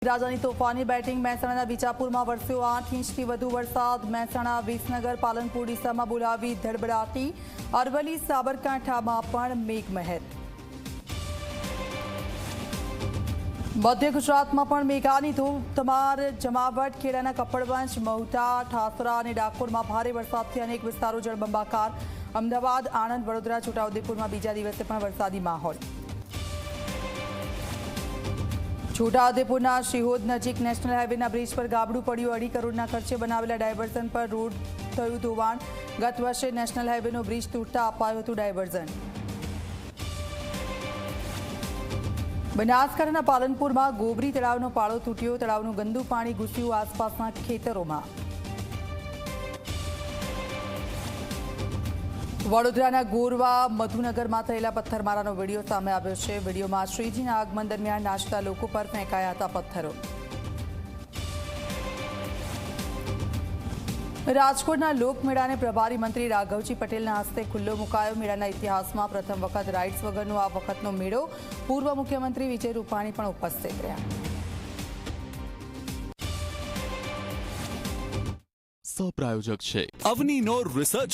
રાજ્યની તોફાની બેટિંગ મહેસાણાના વિજાપુરમાં વરસ્યો 8 ઇંચથી વધુ વરસાદ। મહેસાણા, વિસનગર, પાલનપુર, ડીસામાં બોલાવી ધડબડાટી। અરવલ્લી, સાબરકાંઠામાં પણ મેઘમહેર। મધ્ય ગુજરાતમાં પણ મેઘાની ધોધમાર જમાવટ। ખેડાના કપડવંજ, મહુધા, ઠાસરા અને ડાકોરમાં ભારે વરસાદથી અનેક વિસ્તારો જળબંબાકાર। અમદાવાદ, આણંદ, વડોદરા, છોટાઉદેપુરમાં બીજા દિવસે પણ વરસાદી માહોલ। છોટાઉદેપુરના શિહોદ નજીક નેશનલ હાઈવેના બ્રિજ પર ગાબડું પડ્યું। 2.5 કરોડના ખર્ચે બનાવેલા ડાયવર્ઝન પર રોડ થયું ધોવાણ। ગત વર્ષે નેશનલ હાઈવેનો બ્રિજ તૂટતા અપાયું હતું ડાયવર્ઝન। બનાસકાંઠાના પાલનપુરમાં ગોબરી તળાવનો પાળો તૂટ્યો। તળાવનું ગંદુ પાણી ઘૂસ્યું આસપાસના ખેતરોમાં। વડોદરાના ગોરવા મધુનગરમાં થયેલા પથ્થરમારાનો વિડીયો સામે આવ્યો છે। વિડીયોમાં શ્રીજીના આગમન દરમિયાન નાચતા લોકો પર ફેંકાયા હતા પથ્થરો। રાજકોટના લોકમેળાને પ્રભારી મંત્રી રાઘવજી પટેલના હસ્તે ખુલ્લો મુકાયો। મેળાના ઇતિહાસમાં પ્રથમ વખત રાઇડ્સ વગરનો આ વખતનો મેળો। પૂર્વ મુખ્યમંત્રી વિજય રૂપાણી પણ ઉપસ્થિત રહ્યા। સહપ્રાયોજક છે અવનીનો રિસર્ચ